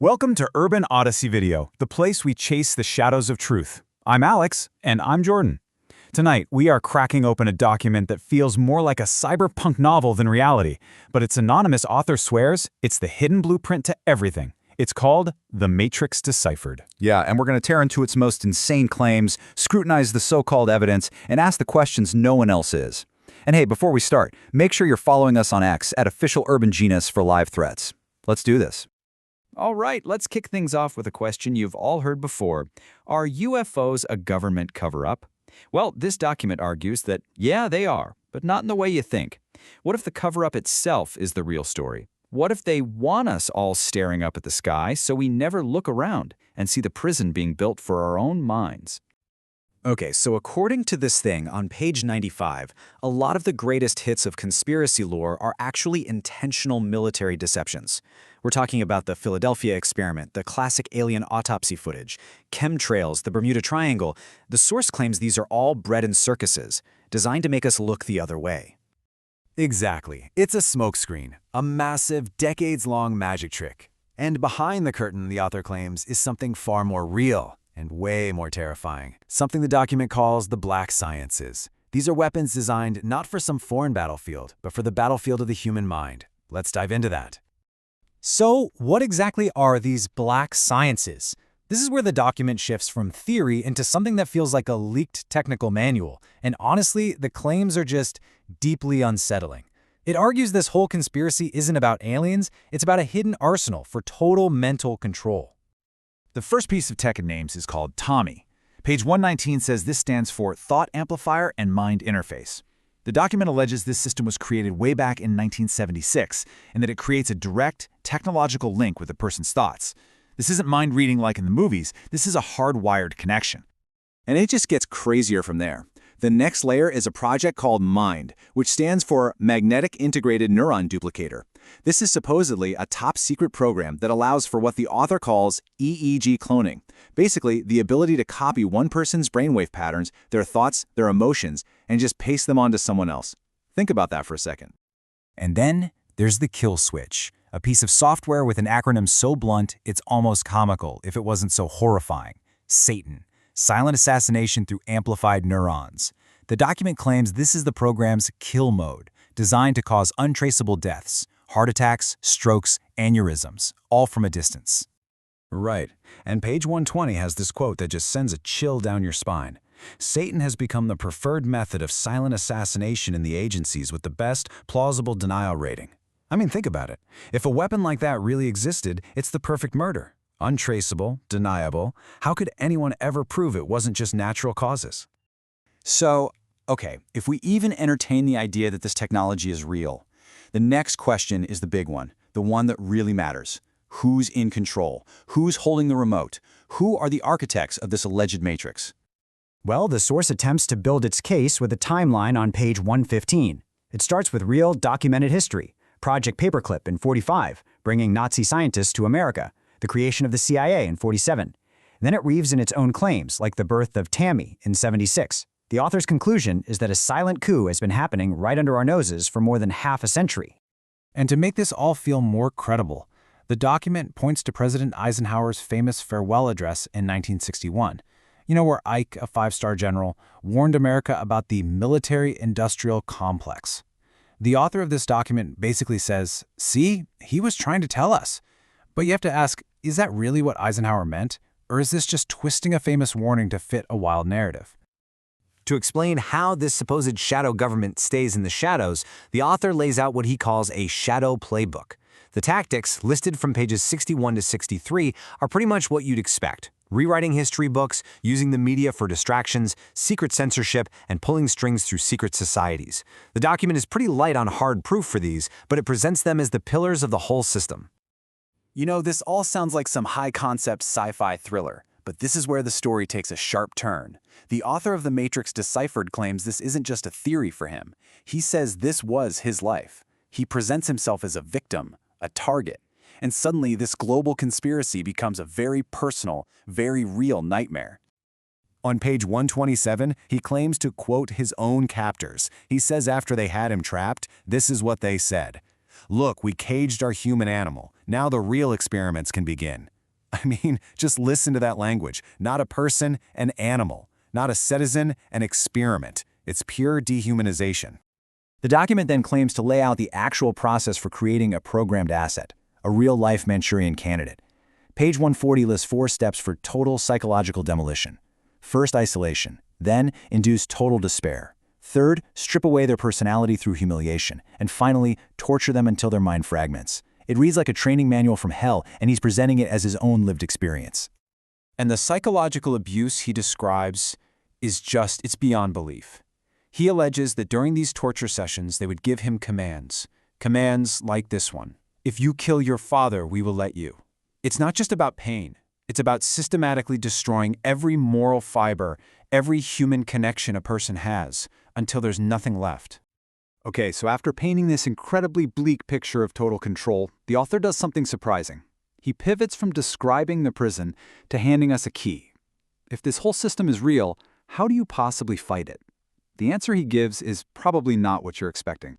Welcome to Urban Odyssey Video, the place we chase the shadows of truth. I'm Alex, and I'm Jordan. Tonight, we are cracking open a document that feels more like a cyberpunk novel than reality, but its anonymous author swears it's the hidden blueprint to everything. It's called The Matrix Deciphered. Yeah, and we're going to tear into its most insane claims, scrutinize the so-called evidence, and ask the questions no one else is. And hey, before we start, make sure you're following us on X at Official Urban Genius for live threats. Let's do this. All right, let's kick things off with a question you've all heard before. Are UFOs a government cover-up? Well, this document argues that, yeah, they are, but not in the way you think. What if the cover-up itself is the real story? What if they want us all staring up at the sky so we never look around and see the prison being built for our own minds? Okay, so according to this thing on page 95, a lot of the greatest hits of conspiracy lore are actually intentional military deceptions. We're talking about the Philadelphia experiment, the classic alien autopsy footage, chemtrails, the Bermuda Triangle. The source claims these are all bred in circuses, designed to make us look the other way. Exactly. It's a smokescreen, a massive, decades-long magic trick. And behind the curtain, the author claims, is something far more real and way more terrifying. Something the document calls the black sciences. These are weapons designed not for some foreign battlefield, but for the battlefield of the human mind. Let's dive into that. So, what exactly are these black sciences? This is where the document shifts from theory into something that feels like a leaked technical manual, and honestly, the claims are just deeply unsettling. It argues this whole conspiracy isn't about aliens, it's about a hidden arsenal for total mental control. The first piece of tech it names is called Tommy. Page 119 says this stands for Thought Amplifier and Mind Interface. The document alleges this system was created way back in 1976 and that it creates a direct, technological link with a person's thoughts. This isn't mind reading like in the movies, this is a hardwired connection. And it just gets crazier from there. The next layer is a project called MIND, which stands for Magnetic Integrated Neuron Duplicator. This is supposedly a top-secret program that allows for what the author calls EEG cloning. Basically, the ability to copy one person's brainwave patterns, their thoughts, their emotions, and just paste them onto someone else. Think about that for a second. And then there's the kill switch, a piece of software with an acronym so blunt it's almost comical if it wasn't so horrifying. Satan. Silent assassination through amplified neurons. The document claims this is the program's kill mode, designed to cause untraceable deaths, heart attacks, strokes, aneurysms, all from a distance. Right. And page 120 has this quote that just sends a chill down your spine. Satan has become the preferred method of silent assassination in the agencies with the best plausible denial rating. I mean, think about it. If a weapon like that really existed, it's the perfect murder. Untraceable, deniable. How could anyone ever prove it wasn't just natural causes? So, okay, if we even entertain the idea that this technology is real, the next question is the big one, the one that really matters. Who's in control? Who's holding the remote? Who are the architects of this alleged matrix? Well, the source attempts to build its case with a timeline on page 115. It starts with real, documented history. Project Paperclip in 45, bringing Nazi scientists to America. The creation of the CIA in 47. Then it weaves in its own claims, like the birth of Tammy in 76. The author's conclusion is that a silent coup has been happening right under our noses for more than half a century. And to make this all feel more credible, the document points to President Eisenhower's famous farewell address in 1961. You know, where Ike, a five-star general, warned America about the military-industrial complex. The author of this document basically says, see, he was trying to tell us. But you have to ask, is that really what Eisenhower meant? Or is this just twisting a famous warning to fit a wild narrative? To explain how this supposed shadow government stays in the shadows, the author lays out what he calls a shadow playbook. The tactics, listed from pages 61 to 63, are pretty much what you'd expect. Rewriting history books, using the media for distractions, secret censorship, and pulling strings through secret societies. The document is pretty light on hard proof for these, but it presents them as the pillars of the whole system. You know, this all sounds like some high-concept sci-fi thriller, but this is where the story takes a sharp turn. The author of The Matrix Deciphered claims this isn't just a theory for him. He says this was his life. He presents himself as a victim, a target, and suddenly this global conspiracy becomes a very personal, very real nightmare. On page 127, he claims to quote his own captors. He says after they had him trapped, this is what they said. Look, we caged our human animal. Now the real experiments can begin. I mean, just listen to that language. Not a person, an animal. Not a citizen, an experiment. It's pure dehumanization. The document then claims to lay out the actual process for creating a programmed asset, a real-life Manchurian candidate. Page 140 lists 4 steps for total psychological demolition. First, isolation. Then, induce total despair. Third, strip away their personality through humiliation. And finally, torture them until their mind fragments. It reads like a training manual from hell, and he's presenting it as his own lived experience. And the psychological abuse he describes it's beyond belief. He alleges that during these torture sessions, they would give him commands. Commands like this one. If you kill your father, we will let you. It's not just about pain. It's about systematically destroying every moral fiber, every human connection a person has, until there's nothing left. Okay, so after painting this incredibly bleak picture of total control, the author does something surprising. He pivots from describing the prison to handing us a key. If this whole system is real, how do you possibly fight it? The answer he gives is probably not what you're expecting.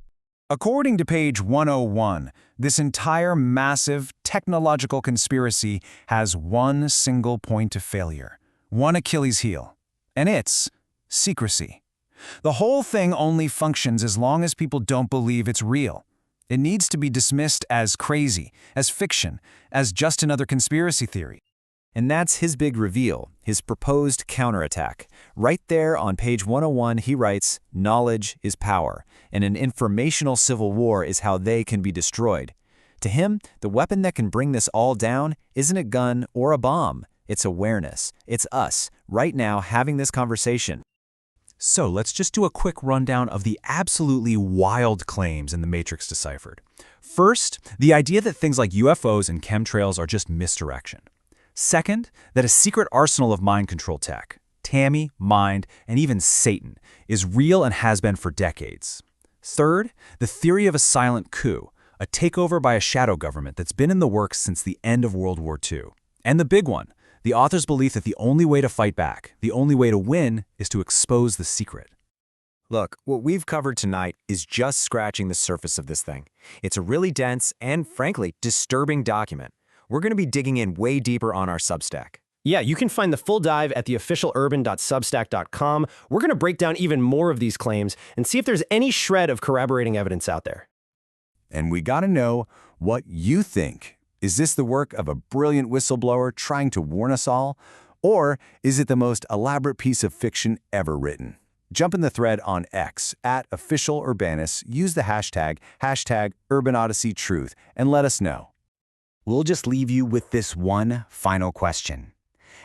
According to page 101, this entire massive technological conspiracy has one single point of failure, one Achilles heel, and it's secrecy. The whole thing only functions as long as people don't believe it's real. It needs to be dismissed as crazy, as fiction, as just another conspiracy theory. And that's his big reveal, his proposed counterattack. Right there on page 101, he writes, "Knowledge is power, and an informational civil war is how they can be destroyed." To him, the weapon that can bring this all down isn't a gun or a bomb. It's awareness. It's us, right now, having this conversation. So let's just do a quick rundown of the absolutely wild claims in The Matrix Deciphered. First, the idea that things like UFOs and chemtrails are just misdirection. Second, that a secret arsenal of mind control tech, Tammy, Mind, and even Satan, is real and has been for decades. Third, the theory of a silent coup, a takeover by a shadow government that's been in the works since the end of World War II. And the big one, the author's belief that the only way to fight back, the only way to win, is to expose the secret. Look, what we've covered tonight is just scratching the surface of this thing. It's a really dense and, frankly, disturbing document. We're going to be digging in way deeper on our Substack. Yeah, you can find the full dive at theofficialurban.substack.com. We're going to break down even more of these claims and see if there's any shred of corroborating evidence out there. And we gotta know what you think. Is this the work of a brilliant whistleblower trying to warn us all? Or is it the most elaborate piece of fiction ever written? Jump in the thread on X, @OfficialUrbanus, use the hashtag #UrbanOdysseyTruth, and let us know. We'll just leave you with this one final question.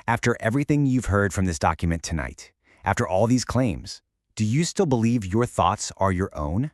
After everything you've heard from this document tonight, after all these claims, do you still believe your thoughts are your own?